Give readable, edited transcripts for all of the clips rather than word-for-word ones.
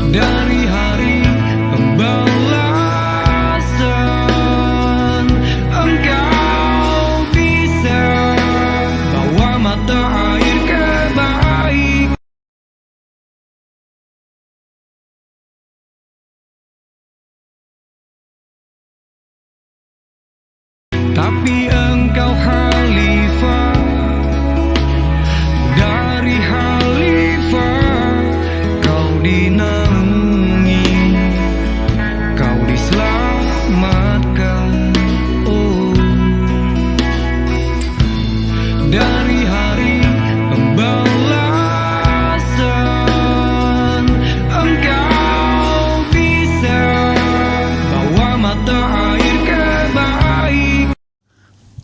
Dari hari pembalasan, engkau bisa bawa mata air kebaikan. Tapi engkau khalifah, dari khalifah kau dinaungi, kau diselamatkan. Oh, dari hari pembalasan, engkau bisa bawa mata air kebaikan.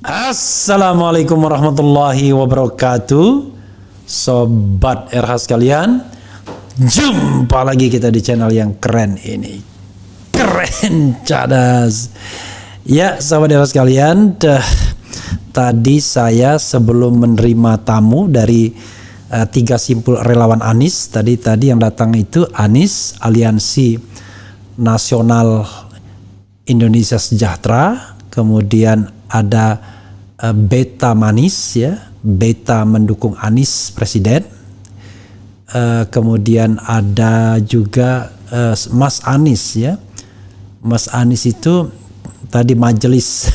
Assalamualaikum warahmatullahi wabarakatuh, Sobat RH sekalian. Jumpa lagi kita di channel yang keren ini. Keren cadas. Ya, Sobat RH sekalian, tadi saya sebelum menerima tamu dari tiga simpul relawan Anies, tadi yang datang itu Anies, Aliansi Nasional Indonesia Sejahtera, kemudian ada Beta Manis, ya, Beta mendukung Anies Presiden, kemudian ada juga Mas Anies, ya, Mas Anies itu tadi majelis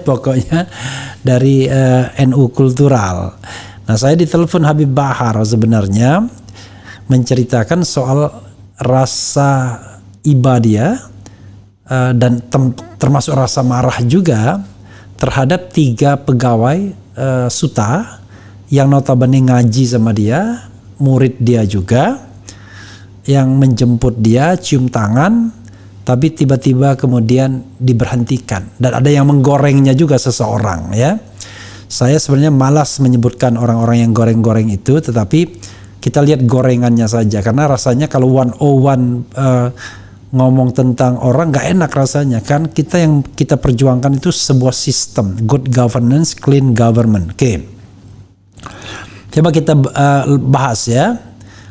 pokoknya dari NU Kultural. Nah, saya ditelepon Habib Bahar sebenarnya menceritakan soal rasa iba dia dan termasuk rasa marah juga terhadap tiga pegawai Suta yang notabene ngaji sama dia, murid dia juga, yang menjemput dia, cium tangan, tapi tiba-tiba kemudian diberhentikan, dan ada yang menggorengnya juga seseorang, ya. Saya sebenarnya malas menyebutkan orang-orang yang goreng-goreng itu, tetapi kita lihat gorengannya saja, karena rasanya kalau 101 ngomong tentang orang nggak enak rasanya kan. Yang kita perjuangkan itu sebuah sistem good governance, clean government. Oke. Coba kita bahas, ya.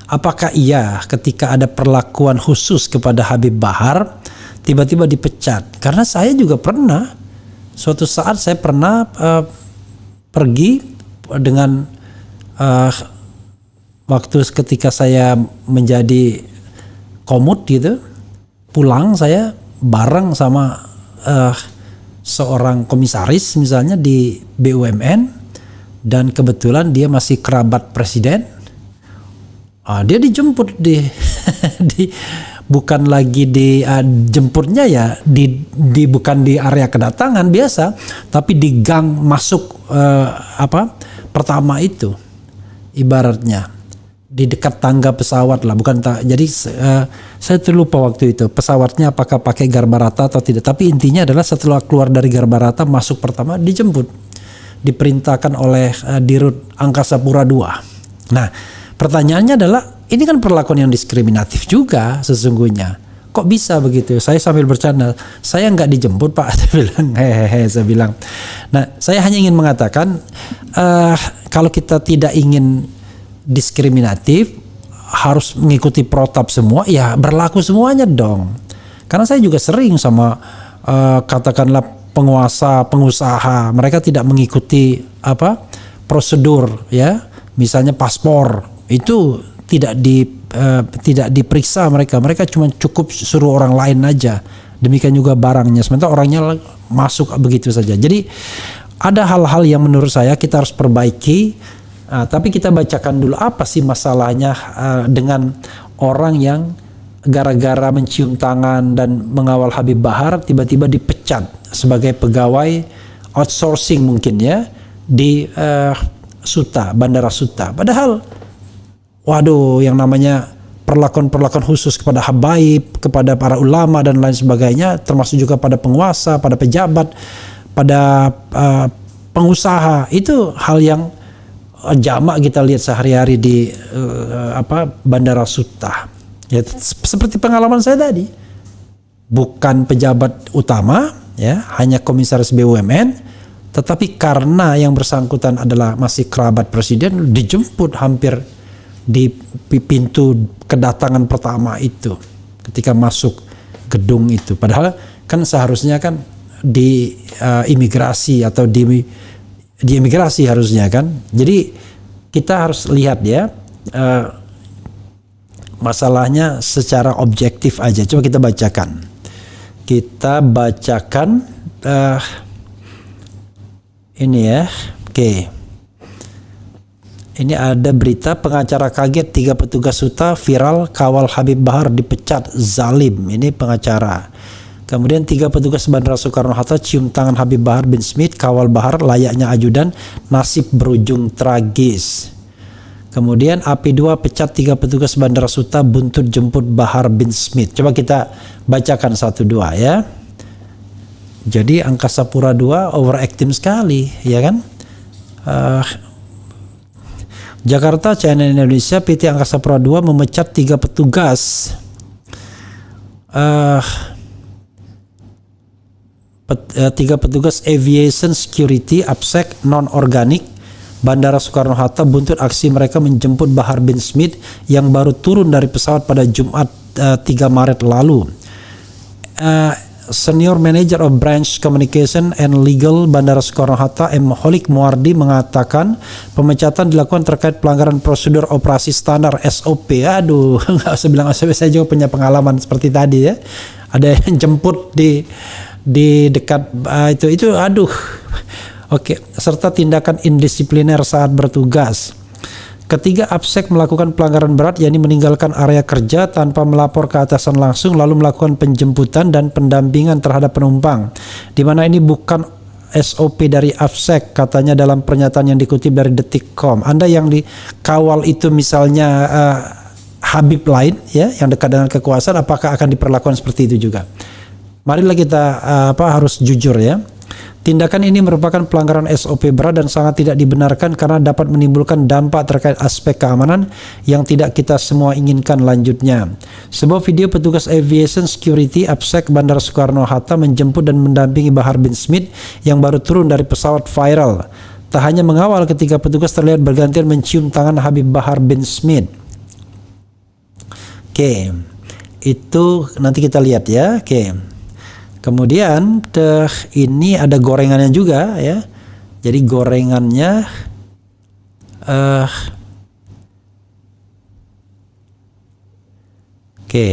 Apakah iya ketika ada perlakuan khusus kepada Habib Bahar tiba-tiba dipecat? Karena saya juga pernah, suatu saat saya pernah pergi dengan waktu ketika saya menjadi komut gitu, pulang saya bareng sama seorang komisaris misalnya di BUMN, dan kebetulan dia masih kerabat presiden. Dia dijemput bukan lagi jemputnya ya bukan di area kedatangan biasa, tapi di gang masuk pertama itu, ibaratnya di dekat tangga pesawat lah, jadi saya terlupa waktu itu pesawatnya apakah pakai Garbarata atau tidak, tapi intinya adalah setelah keluar dari Garbarata masuk pertama dijemput, diperintahkan oleh Dirut Angkasa Pura II. Nah, pertanyaannya adalah ini kan perlakuan yang diskriminatif juga sesungguhnya. Kok bisa begitu? Saya sambil bercanda, saya nggak dijemput Pak, saya bilang. Nah, saya hanya ingin mengatakan kalau kita tidak ingin diskriminatif, harus mengikuti protap semua, ya berlaku semuanya dong. Karena saya juga sering sama katakanlah pengusaha, mereka tidak mengikuti prosedur, ya, misalnya paspor itu tidak diperiksa mereka cuma cukup suruh orang lain aja, demikian juga barangnya, sementara orangnya masuk begitu saja. Jadi ada hal-hal yang menurut saya kita harus perbaiki. Tapi kita bacakan dulu apa sih masalahnya dengan orang yang gara-gara mencium tangan dan mengawal Habib Bahar tiba-tiba dipecat sebagai pegawai outsourcing mungkin, ya, di Suta, Bandara Suta. Padahal waduh, yang namanya perlakuan khusus kepada habaib, kepada para ulama dan lain sebagainya, termasuk juga pada penguasa, pada pejabat, pada pengusaha, itu hal yang jamak kita lihat sehari-hari di Bandara Suta. Ya, seperti pengalaman saya tadi, bukan pejabat utama, ya, hanya komisaris BUMN, tetapi karena yang bersangkutan adalah masih kerabat presiden, dijemput hampir di pintu kedatangan pertama itu. ketika masuk gedung itu. Padahal kan seharusnya kan di imigrasi atau di imigrasi harusnya kan. Jadi kita harus lihat ya masalahnya secara objektif aja. Coba kita bacakan. Kita bacakan ini ya. Oke. Ini ada berita pengacara kaget 3 petugas UTA viral kawal Habib Bahar dipecat zalim. Ini pengacara. Kemudian 3 petugas Bandara Soekarno-Hatta cium tangan Habib Bahar bin Smith kawal Bahar layaknya ajudan, nasib berujung tragis. Kemudian AP2 pecat 3 petugas Bandara Suta buntut jemput Bahar bin Smith. Coba kita bacakan 1-2 ya. Jadi Angkasa Pura II overacting sekali, ya kan? Jakarta, CNN Indonesia, PT Angkasa Pura II memecat 3 petugas. 3 petugas Aviation Security APSEC non-organik Bandara Soekarno-Hatta buntut aksi mereka menjemput Bahar bin Smith yang baru turun dari pesawat pada Jumat 3 Maret lalu. Senior Manager of Branch Communication and Legal Bandara Soekarno-Hatta M. Holik Muardi mengatakan pemecatan dilakukan terkait pelanggaran prosedur operasi standar SOP. Aduh, nggak usah bilang SOP, saya juga punya pengalaman seperti tadi ya. Ada yang jemput di dekat itu aduh. Oke, serta tindakan indisipliner saat bertugas. Ketiga, APSEC melakukan pelanggaran berat, yakni meninggalkan area kerja tanpa melapor ke atasan langsung, lalu melakukan penjemputan dan pendampingan terhadap penumpang, di mana ini bukan SOP dari APSEC, katanya dalam pernyataan yang dikutip dari Detik.com. Anda yang dikawal itu misalnya Habib lain, ya, yang dekat dengan kekuasaan, apakah akan diperlakukan seperti itu juga? Marilah kita harus jujur ya. Tindakan ini merupakan pelanggaran SOP berat dan sangat tidak dibenarkan karena dapat menimbulkan dampak terkait aspek keamanan yang tidak kita semua inginkan lanjutnya. Sebuah video petugas Aviation Security APSEC Bandara Soekarno-Hatta menjemput dan mendampingi Bahar bin Smith yang baru turun dari pesawat viral. Tak hanya mengawal, ketika petugas terlihat bergantian mencium tangan Habib Bahar bin Smith. Oke, itu nanti kita lihat ya. Oke. Kemudian ini ada gorengannya juga ya. Jadi gorengannya oke.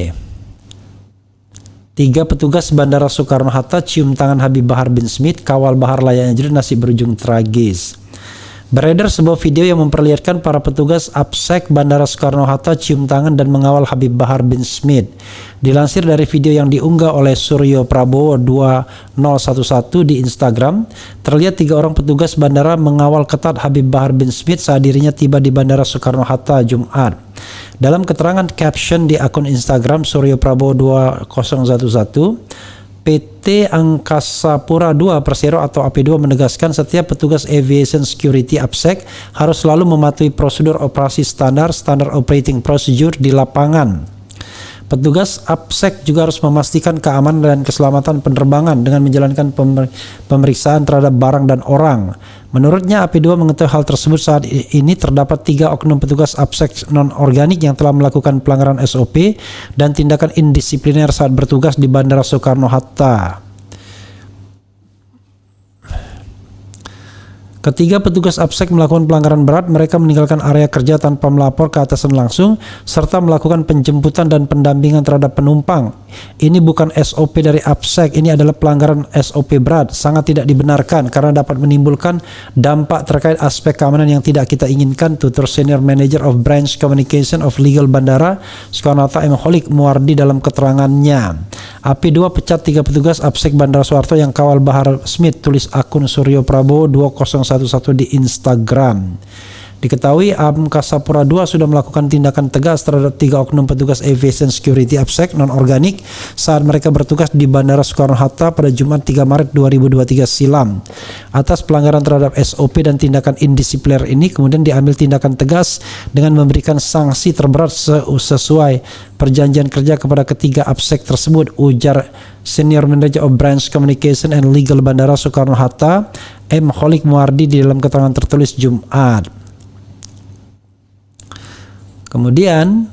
3 petugas Bandara Soekarno-Hatta cium tangan Habib Bahar bin Smith kawal Bahar layaknya jadi nasib berujung tragis. Beredar sebuah video yang memperlihatkan para petugas APSEC Bandara Soekarno-Hatta cium tangan dan mengawal Habib Bahar bin Smith. Dilansir dari video yang diunggah oleh Suryo Prabowo 2011 di Instagram, terlihat 3 orang petugas bandara mengawal ketat Habib Bahar bin Smith saat dirinya tiba di Bandara Soekarno-Hatta Jumat. Dalam keterangan caption di akun Instagram Suryo Prabowo 2011, PT Angkasa Pura II Persero atau AP2 menegaskan setiap petugas Aviation Security APSEC harus selalu mematuhi prosedur operasi standar operating procedure di lapangan. Petugas APSEC juga harus memastikan keamanan dan keselamatan penerbangan dengan menjalankan pemeriksaan terhadap barang dan orang. Menurutnya, AP2 mengetahui hal tersebut saat ini terdapat 3 oknum petugas APSEC non-organik yang telah melakukan pelanggaran SOP dan tindakan indisipliner saat bertugas di Bandara Soekarno-Hatta. Ketiga petugas APSEC melakukan pelanggaran berat, mereka meninggalkan area kerja tanpa melapor ke atasan langsung, serta melakukan penjemputan dan pendampingan terhadap penumpang. Ini bukan SOP dari APSEC, ini adalah pelanggaran SOP berat, sangat tidak dibenarkan karena dapat menimbulkan dampak terkait aspek keamanan yang tidak kita inginkan, tutur Senior Manager of Branch Communication of Legal Bandara Soekarno-Hatta M. Holik Muardi dalam keterangannya. AP2 pecat 3 petugas APSEC Bandara Soeharto yang kawal Bahar Smith, tulis akun Suryo Prabowo 2011 di Instagram. Diketahui Angkasa Pura II sudah melakukan tindakan tegas terhadap 3 oknum petugas Aviation Security APSEC non-organik saat mereka bertugas di Bandara Soekarno-Hatta pada Jumat 3 Maret 2023 silam. Atas pelanggaran terhadap SOP dan tindakan indisipliner ini kemudian diambil tindakan tegas dengan memberikan sanksi terberat sesuai perjanjian kerja kepada ketiga APSEC tersebut, ujar Senior Manager of Branch Communication and Legal Bandara Soekarno-Hatta M. Holik Muardi di dalam keterangan tertulis Jumat. Kemudian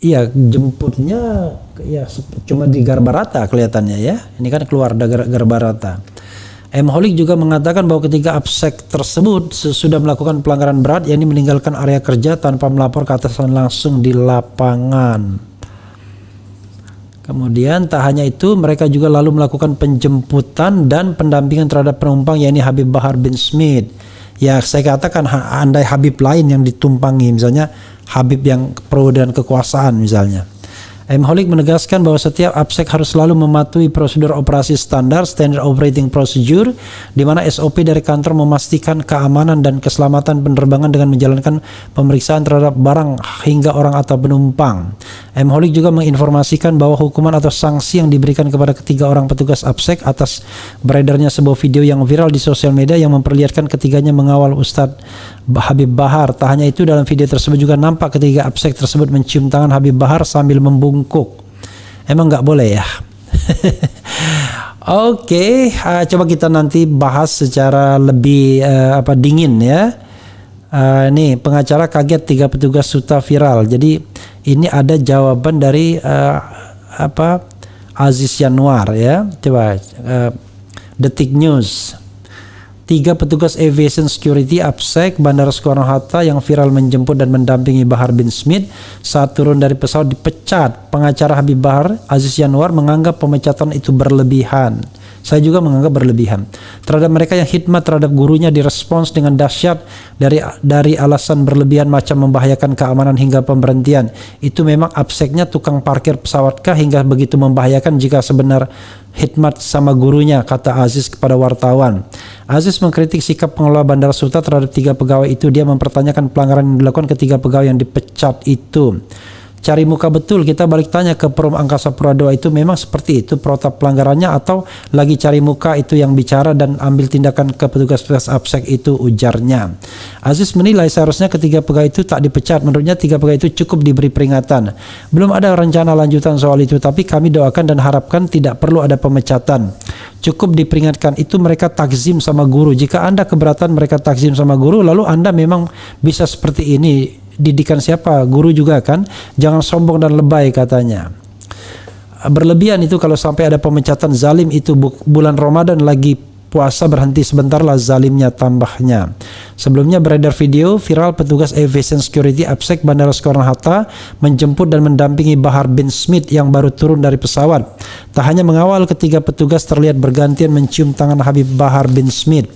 Iya, jemputnya ya cuma di Garbarata kelihatannya ya. Ini kan keluar dari Garbarata. M. Holik juga mengatakan bahwa ketika APSEC tersebut sudah melakukan pelanggaran berat, yakni meninggalkan area kerja tanpa melapor ke atasan langsung di lapangan. Kemudian tak hanya itu, mereka juga lalu melakukan penjemputan dan pendampingan terhadap penumpang, yakni Habib Bahar bin Smith. Ya, saya katakan andai Habib lain yang ditumpangi, misalnya Habib yang pro dan kekuasaan misalnya. M. Holik menegaskan bahwa setiap APSEC harus selalu mematuhi prosedur operasi standar (Standard Operating Procedure), di mana SOP dari kantor memastikan keamanan dan keselamatan penerbangan dengan menjalankan pemeriksaan terhadap barang hingga orang atau penumpang. M. Holik juga menginformasikan bahwa hukuman atau sanksi yang diberikan kepada ketiga orang petugas APSEC atas beredarnya sebuah video yang viral di sosial media yang memperlihatkan ketiganya mengawal Ustadz Habib Bahar. Tak hanya itu, dalam video tersebut juga nampak ketiga APSEC tersebut mencium tangan Habib Bahar sambil membungkuk. Emang nggak boleh ya? Oke, coba kita nanti bahas secara lebih dingin ya. Nih, pengacara kaget 3 petugas suta viral. Jadi ini ada jawaban dari Aziz Yanuar ya. Coba Detik News. 3 petugas aviation security APSEC Bandara Soekarno-Hatta yang viral menjemput dan mendampingi Bahar bin Smith saat turun dari pesawat dipecat. Pengacara Habib Bahar, Aziz Yanuar, menganggap pemecatan itu berlebihan. Saya juga menganggap berlebihan. Terhadap mereka yang khidmat terhadap gurunya direspons dengan dahsyat dari alasan berlebihan macam membahayakan keamanan hingga pemberhentian. Itu memang APSEC-nya tukang parkir pesawat kah hingga begitu membahayakan jika sebenar khidmat sama gurunya, kata Aziz kepada wartawan. Aziz mengkritik sikap pengelola Bandara Suta terhadap 3 pegawai itu. Dia mempertanyakan pelanggaran yang dilakukan ketiga pegawai yang dipecat itu. Cari muka betul, kita balik tanya ke Perum Angkasa Pura II, itu memang seperti itu protap pelanggarannya atau lagi cari muka itu yang bicara dan ambil tindakan ke petugas-petugas APSEC itu, ujarnya. Aziz menilai seharusnya ketiga pegawai itu tak dipecat. Menurutnya 3 pegawai itu cukup diberi peringatan. Belum ada rencana lanjutan soal itu, tapi kami doakan dan harapkan tidak perlu ada pemecatan. Cukup diperingatkan, itu mereka takzim sama guru. Jika Anda keberatan mereka takzim sama guru, lalu Anda memang bisa seperti ini. Didikan siapa? Guru juga kan? Jangan sombong dan lebay, katanya. Berlebihan itu kalau sampai ada pemecatan, zalim itu. Bulan Ramadan lagi puasa, berhenti sebentar lah zalimnya, tambahnya. Sebelumnya beredar video viral petugas aviation security APSEC Bandara Soekarno-Hatta menjemput dan mendampingi Bahar bin Smith yang baru turun dari pesawat. Tak hanya mengawal, ketiga petugas terlihat bergantian mencium tangan Habib Bahar bin Smith.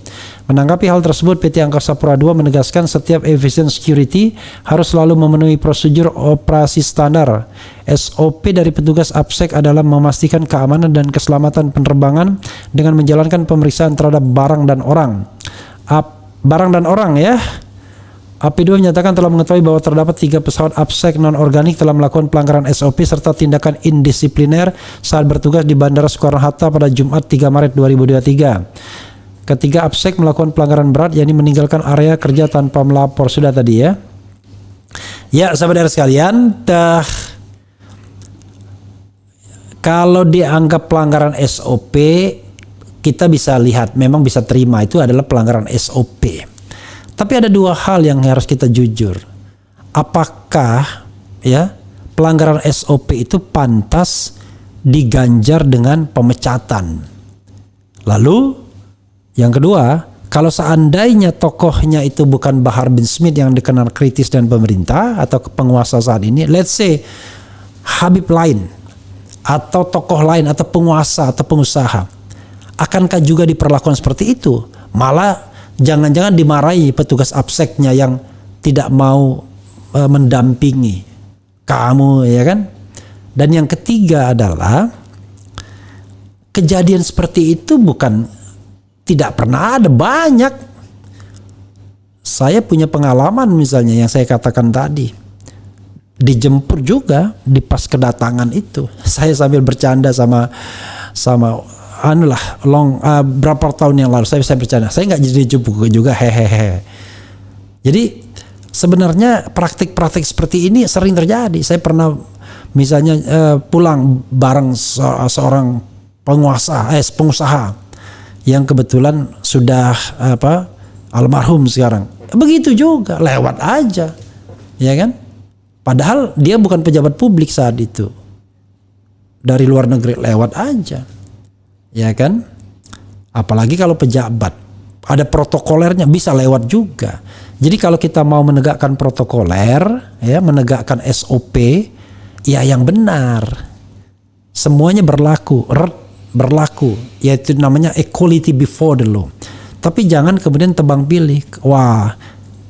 Menanggapi hal tersebut, PT Angkasa Pura II menegaskan setiap aviation security harus selalu memenuhi prosedur operasi standar. SOP dari petugas APSEC adalah memastikan keamanan dan keselamatan penerbangan dengan menjalankan pemeriksaan terhadap barang dan orang. Barang dan orang ya. AP2 menyatakan telah mengetahui bahwa terdapat 3 pesawat APSEC non-organik telah melakukan pelanggaran SOP serta tindakan indisipliner saat bertugas di Bandara Soekarno-Hatta pada Jumat 3 Maret 2023. Ketiga APSEC melakukan pelanggaran berat, yakni meninggalkan area kerja tanpa melapor. Sudah tadi ya. Ya, sahabat sekalian, kalau dianggap pelanggaran SOP, kita bisa lihat, memang bisa terima itu adalah pelanggaran SOP. Tapi ada 2 hal yang harus kita jujur. Apakah ya pelanggaran SOP itu pantas diganjar dengan pemecatan? Lalu yang kedua, kalau seandainya tokohnya itu bukan Bahar bin Smith yang dikenal kritis dan pemerintah atau penguasa saat ini, let's say Habib lain atau tokoh lain atau penguasa atau pengusaha, akankah juga diperlakukan seperti itu? Malah jangan-jangan dimarahi petugas APSEC-nya yang tidak mau mendampingi kamu, ya kan? Dan yang ketiga adalah kejadian seperti itu tidak pernah ada, banyak. Saya punya pengalaman misalnya yang saya katakan tadi. Dijemput juga di pas kedatangan itu. Saya sambil bercanda sama berapa tahun yang lalu saya bercanda. Saya nggak jadi dijemput juga, hehehe. Jadi sebenarnya praktik-praktik seperti ini sering terjadi. Saya pernah misalnya pulang bareng seorang pengusaha yang kebetulan sudah almarhum sekarang. Begitu juga, lewat aja, ya kan? Padahal dia bukan pejabat publik saat itu. Dari luar negeri lewat aja. Ya kan? Apalagi kalau pejabat. Ada protokolernya, bisa lewat juga. Jadi kalau kita mau menegakkan protokoler, ya, menegakkan SOP, ya yang benar. Semuanya berlaku, yaitu namanya equality before the law. Tapi jangan kemudian tebang pilih. Wah,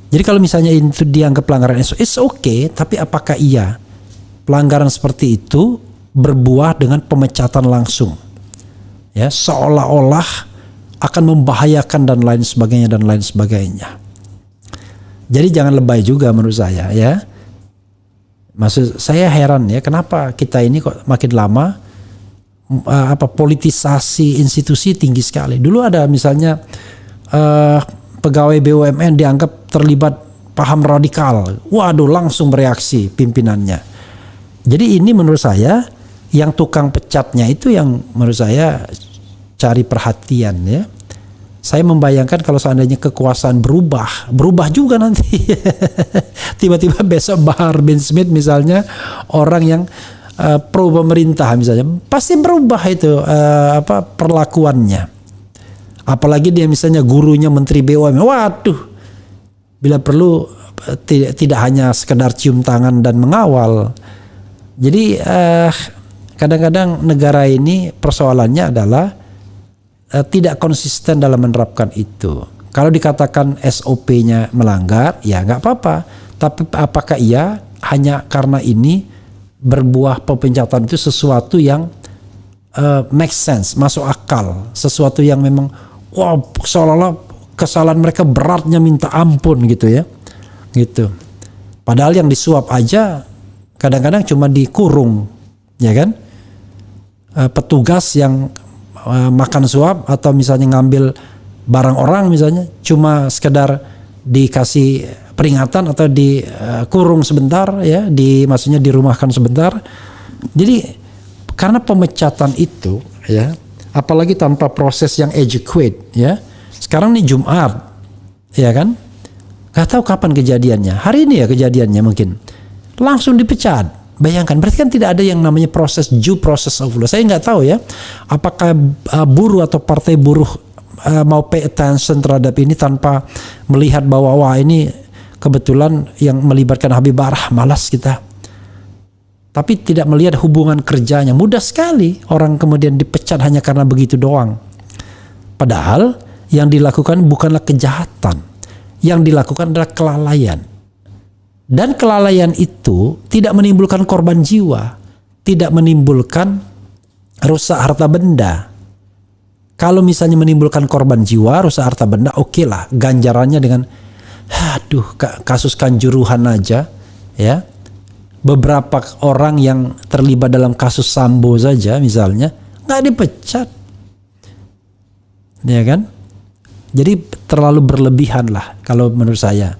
jadi kalau misalnya itu dianggap pelanggaran SOP, it's okay, tapi apakah iya pelanggaran seperti itu berbuah dengan pemecatan langsung? Ya, seolah-olah akan membahayakan dan lain sebagainya. Jadi jangan lebay juga menurut saya, ya. Maksud saya heran ya, kenapa kita ini kok makin lama politisasi institusi tinggi sekali. Dulu ada misalnya pegawai BUMN dianggap terlibat paham radikal. Waduh, langsung bereaksi pimpinannya. Jadi ini menurut saya yang tukang pecatnya itu yang menurut saya cari perhatian, ya. Saya membayangkan kalau seandainya kekuasaan berubah juga nanti. Tiba-tiba besok Bahar bin Smith misalnya, orang yang pro pemerintah misalnya, pasti berubah itu perlakuannya. Apalagi dia misalnya gurunya menteri BUMN, waduh, bila perlu tidak hanya sekedar cium tangan dan mengawal. Jadi kadang-kadang negara ini persoalannya adalah tidak konsisten dalam menerapkan itu. Kalau dikatakan SOP-nya melanggar, ya nggak apa-apa. Tapi apakah iya hanya karena ini berbuah pepencatan itu sesuatu yang make sense, masuk akal, sesuatu yang memang wow, seolah-olah kesalahan mereka beratnya minta ampun gitu ya, gitu. Padahal yang disuap aja kadang-kadang cuma dikurung, ya kan? Petugas yang makan suap atau misalnya ngambil barang orang misalnya cuma sekedar dikasih peringatan atau dikurung sebentar, ya, maksudnya dirumahkan sebentar. Jadi karena pemecatan itu, ya, apalagi tanpa proses yang adequate, ya. Sekarang nih Jumat, ya kan? Gak tahu kapan kejadiannya. Hari ini ya kejadiannya mungkin. Langsung dipecat. Bayangkan, berarti kan tidak ada yang namanya proses due process of law. Saya nggak tahu ya, apakah buruh atau partai buruh mau pay attention terhadap ini tanpa melihat bahwa wah ini kebetulan yang melibatkan Habib Bahar, malas kita. Tapi tidak melihat hubungan kerjanya. Mudah sekali orang kemudian dipecat hanya karena begitu doang. Padahal yang dilakukan bukanlah kejahatan. Yang dilakukan adalah kelalaian. Dan kelalaian itu tidak menimbulkan korban jiwa, tidak menimbulkan rusak harta benda. Kalau misalnya menimbulkan korban jiwa, rusak harta benda, oke lah, ganjarannya dengan kasus Kanjuruhan aja, ya. Beberapa orang yang terlibat dalam kasus Sambo saja misalnya nggak dipecat, ya kan? Jadi terlalu berlebihan lah kalau menurut saya.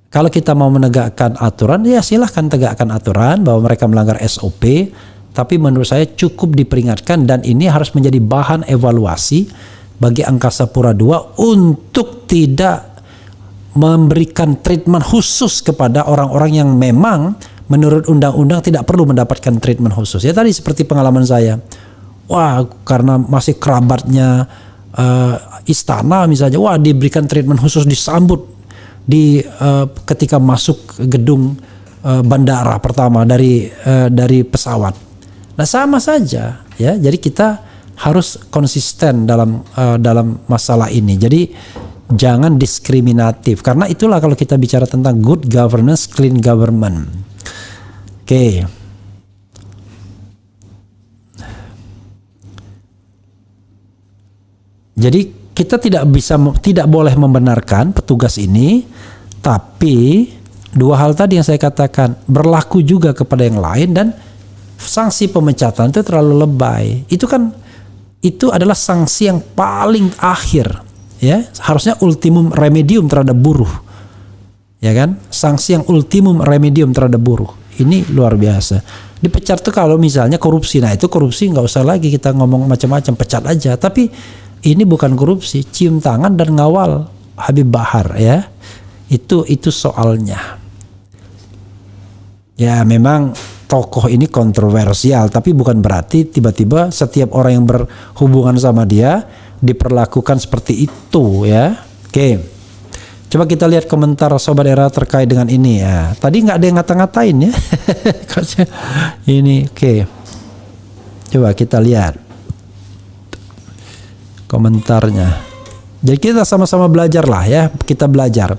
Kalau kita mau menegakkan aturan, ya silahkan tegakkan aturan bahwa mereka melanggar SOP. Tapi menurut saya cukup diperingatkan dan ini harus menjadi bahan evaluasi bagi Angkasa Pura II untuk tidak memberikan treatment khusus kepada orang-orang yang memang menurut undang-undang tidak perlu mendapatkan treatment khusus. Ya tadi seperti pengalaman saya. Wah, karena masih kerabatnya istana misalnya, wah diberikan treatment khusus, disambut ketika masuk gedung bandara pertama dari pesawat. Nah sama saja ya. Jadi kita harus konsisten dalam masalah ini. Jadi jangan diskriminatif, karena itulah kalau kita bicara tentang good governance, clean government. Oke. Jadi kita tidak boleh membenarkan petugas ini, tapi dua hal tadi yang saya katakan berlaku juga kepada yang lain, dan sanksi pemecatan itu terlalu lebay. Itu adalah sanksi yang paling akhir, ya. Harusnya ultimum remedium terhadap buruh, ya kan? Sanksi yang ultimum remedium terhadap buruh. Ini luar biasa. Dipecat tuh kalau misalnya korupsi. Nah itu korupsi nggak usah lagi kita ngomong macam-macam, pecat aja. Tapi ini bukan korupsi, cium tangan dan ngawal Habib Bahar, ya. Itu soalnya. Ya memang tokoh ini kontroversial, tapi bukan berarti tiba-tiba setiap orang yang berhubungan sama dia diperlakukan seperti itu ya. Oke, coba kita lihat komentar Sobat Era terkait dengan ini ya. Tadi nggak ada yang ngata-ngatain ya. Ini oke. Coba kita lihat komentarnya. Jadi kita sama-sama belajar lah ya. Kita belajar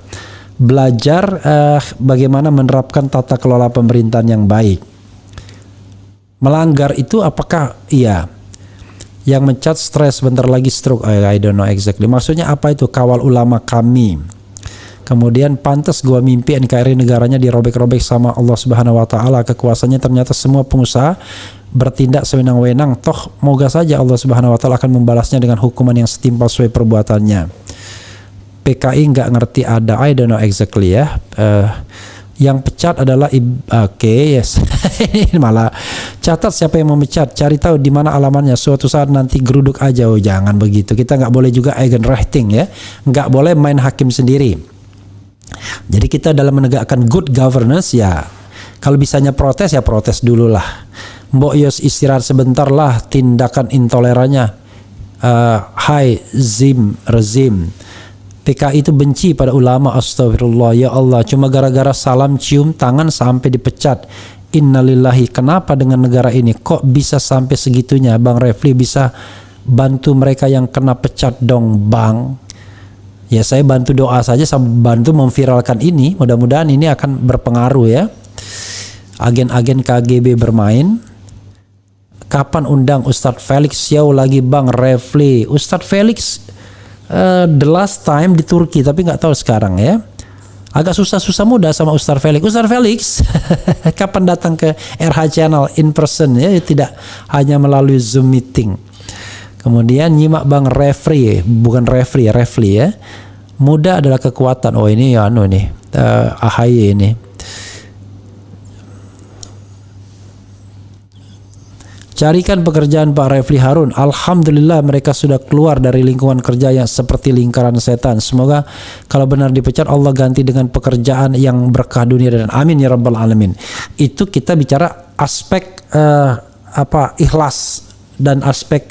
bagaimana menerapkan tata kelola pemerintahan yang baik. Melanggar itu apakah iya? Yang mencat stres bentar lagi stroke. I don't know exactly. Maksudnya apa itu? Kawal ulama kami. Kemudian pantas gua mimpi NKRI negaranya dirobek-robek sama Allah Subhanahu wa taala. Kekuasaannya ternyata semua pengusaha bertindak sewenang-wenang. Toh moga saja Allah Subhanahu wa taala akan membalasnya dengan hukuman yang setimpal sesuai perbuatannya. PKI nggak ngerti ada, I don't know exactly ya. Yang pecat adalah yes. Ini malah catat siapa yang memecat, cari tahu di mana alamannya. Suatu saat nanti geruduk aja. Oh jangan begitu. Kita nggak boleh juga eigenrechting ya. Nggak boleh main hakim sendiri. Jadi kita dalam menegakkan good governance ya. Kalau bisanya protes ya protes dulu lah. Mbok yos istirahat sebentar lah tindakan intolerannya. Hai rezim. PKI itu benci pada ulama, astagfirullah ya Allah, cuma gara-gara salam cium tangan sampai dipecat. Innalillahi, kenapa dengan negara ini kok bisa sampai segitunya? Bang Refli bisa bantu mereka yang kena pecat dong Bang. Ya saya bantu doa saja, bantu memviralkan ini, mudah-mudahan ini akan berpengaruh ya. Agen-agen KGB bermain. Kapan undang Ustadz Felix Xiao lagi Bang Refli? Ustadz Felix the last time di Turki, tapi nggak tahu sekarang ya. Agak susah mudah sama Ustadz Felix. Ustadz Felix kapan datang ke RH Channel in person ya, tidak hanya melalui Zoom meeting. Kemudian nyimak Bang Refli, bukan Refli ya. Muda adalah kekuatan. Oh ini ya nih AHY ini. Carikan pekerjaan Pak Refli Harun. Alhamdulillah mereka sudah keluar dari lingkungan kerja yang seperti lingkaran setan. Semoga kalau benar dipecat Allah ganti dengan pekerjaan yang berkah dunia dan amin ya rabbal alamin. Itu kita bicara aspek ikhlas dan aspek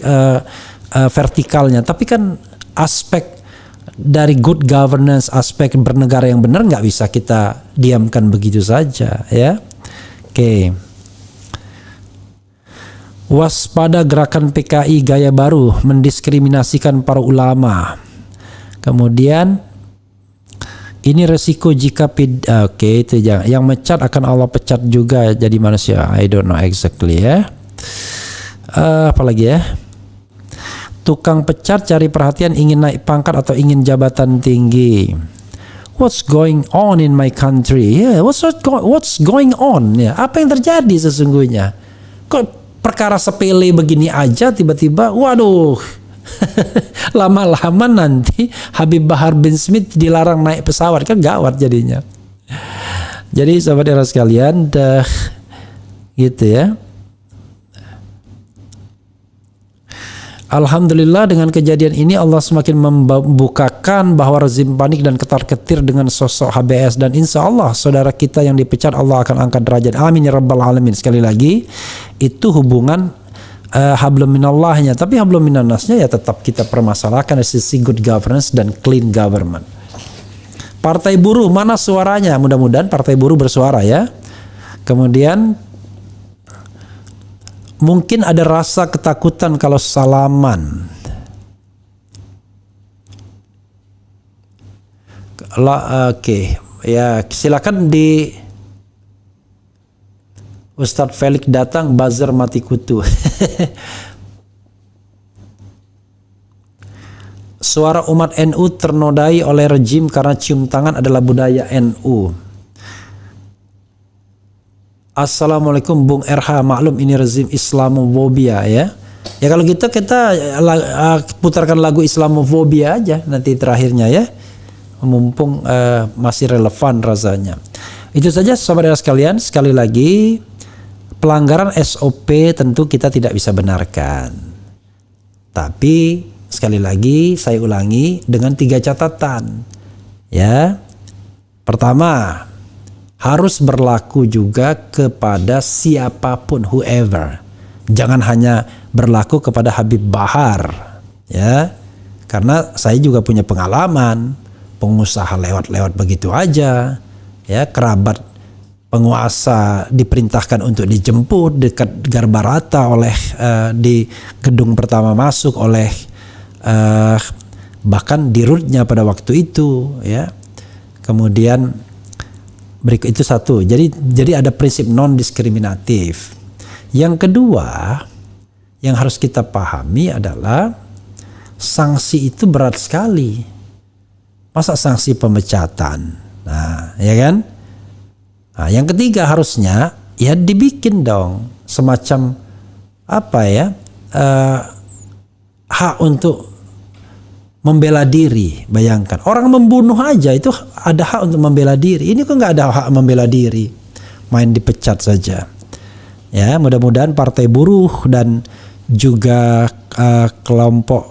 vertikalnya. Tapi kan aspek dari good governance, aspek bernegara yang benar nggak bisa kita diamkan begitu saja ya. Oke. Waspada gerakan PKI gaya baru mendiskriminasikan para ulama. Kemudian ini resiko jika itu jangan. Yang mecat akan Allah pecat juga jadi manusia. I don't know exactly ya. Apalagi ya? Tukang pecat cari perhatian, ingin naik pangkat atau ingin jabatan tinggi. What's going on in my country? Yeah, what's going on? Ya, apa yang terjadi sesungguhnya? Kok perkara sepele begini aja tiba-tiba waduh. Lama-lama nanti Habib Bahar bin Smith dilarang naik pesawat, kan gawat jadinya. Jadi sahabat era sekalian gitu ya. Alhamdulillah dengan kejadian ini Allah semakin membukakan bahwa rezim panik dan ketar-ketir dengan sosok HBS, dan insya Allah saudara kita yang dipecat Allah akan angkat derajat. Amin ya rabbal alamin. Sekali lagi itu hubungan hablum minallahnya, tapi hablum minannasnya ya tetap kita permasalahkan dari sisi good governance dan clean government. Partai buruh mana suaranya? Mudah-mudahan partai buruh bersuara ya. Kemudian mungkin ada rasa ketakutan kalau salaman. Oke. Ya silakan di Ustadz Felix datang, buzzer mati kutu. Suara umat NU ternodai oleh rejim karena cium tangan adalah budaya NU. Assalamualaikum Bung RH, maklum ini rezim Islamofobia ya. Ya kalau gitu kita putarkan lagu Islamofobia aja nanti terakhirnya ya. Mumpung masih relevan rasanya. Itu saja saudara sekalian, sekali lagi pelanggaran SOP tentu kita tidak bisa benarkan. Tapi sekali lagi saya ulangi dengan 3 catatan. Ya. Pertama, harus berlaku juga kepada siapapun, whoever. Jangan hanya berlaku kepada Habib Bahar, ya. Karena saya juga punya pengalaman, pengusaha lewat-lewat begitu aja, ya, kerabat penguasa diperintahkan untuk dijemput dekat Garbarata oleh di gedung pertama masuk oleh bahkan dirutnya pada waktu itu, ya. Kemudian berikut itu satu. Jadi ada prinsip non diskriminatif. Yang kedua yang harus kita pahami adalah sanksi itu berat sekali. Masa sanksi pemecatan? Nah, ya kan? Nah, yang ketiga harusnya ya dibikin dong semacam apa ya, hak untuk membela diri. Bayangkan orang membunuh aja itu ada hak untuk membela diri. Ini kok nggak ada hak membela diri, main dipecat saja. Ya, mudah-mudahan Partai Buruh dan juga kelompok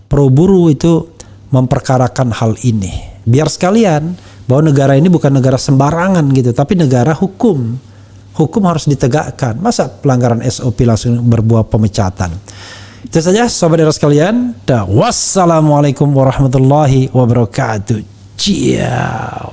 pro buruh itu memperkarakan hal ini. Biar sekalian bahwa negara ini bukan negara sembarangan gitu, tapi negara hukum. Hukum harus ditegakkan. Masa pelanggaran SOP langsung berbuah pemecatan? Itu saja sobat era sekalian. Wassalamualaikum warahmatullahi wabarakatuh. Ciao.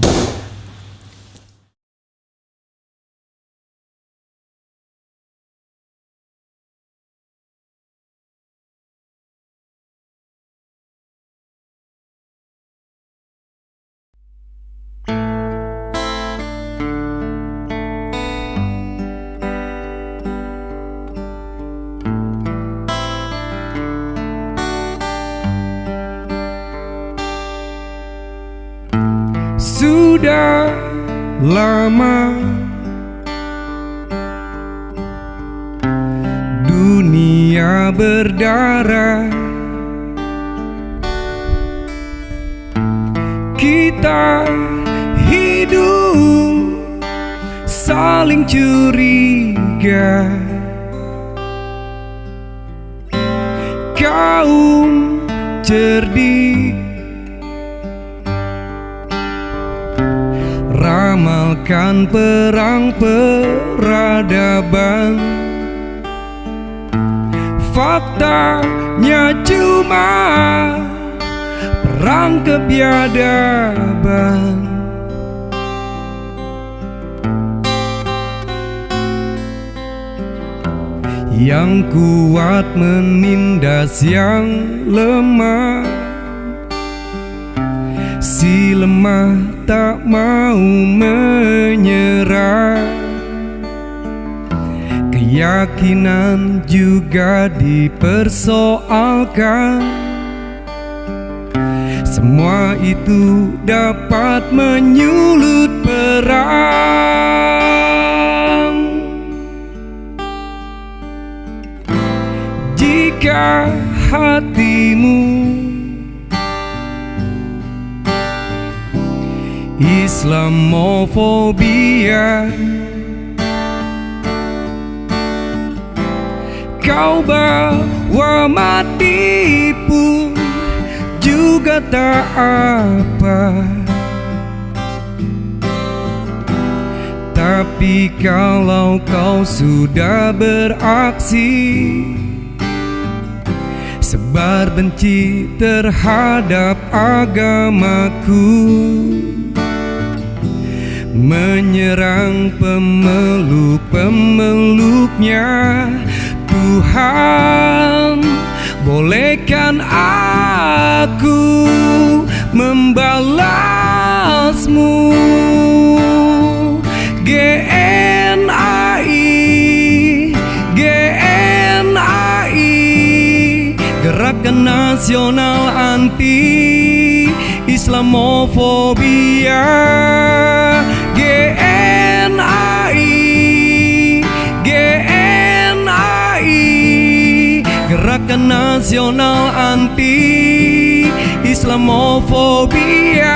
Sudah lama dunia berdarah, kita hidup saling curiga. Kaum cerdik ramalkan perang peradaban, faktanya cuma perang kebiadaban. Yang kuat menindas yang lemah, si lemah tak mau menyerah. Keyakinan juga dipersoalkan, semua itu dapat menyulut perang. Jika hatimu Islamofobia, kau bawa mati pun juga tak apa. Tapi kalau kau sudah beraksi sebar benci terhadap agamaku, menyerang pemeluk-pemeluknya, Tuhan, bolehkan aku membalasmu. GNAI, GNAI, Gerakan Nasional Anti Islamofobia. GNAI, GNAI, Gerakan Nasional Anti Islamofobia.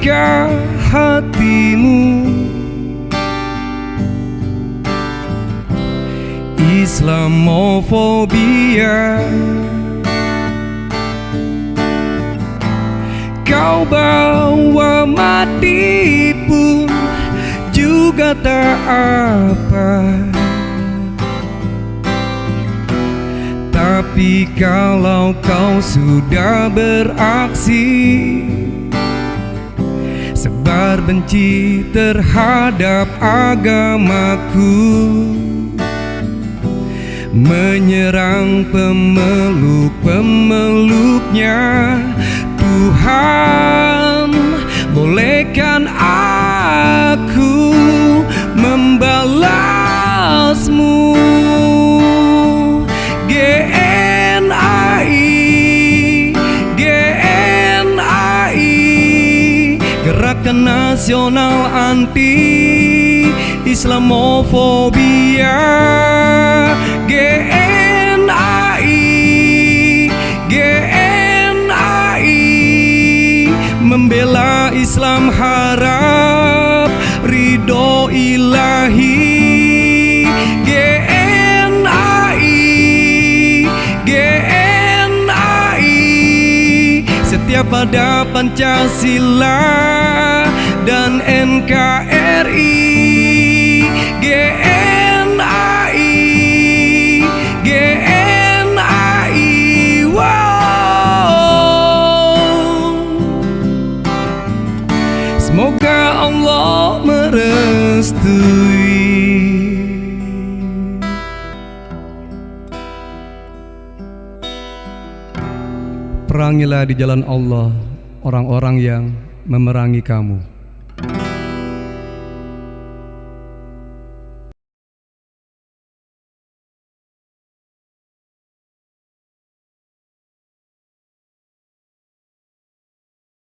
buka hatimu. Islamofobia, kau bawa mati pun juga tak apa. Tapi kalau kau sudah beraksi sebar benci terhadap agamaku, menyerang pemeluk-pemeluknya, Tuhan, bolehkan aku membalasmu. GNAI, Gerakan Nasional Anti Islamofobia. GNAI, membela Islam harap ridho ilahi. GNAI, setia pada Pancasila dan NKRI. GNAI, wow. Semoga Allah merestui. Perangilah di jalan Allah orang-orang yang memerangi kamu.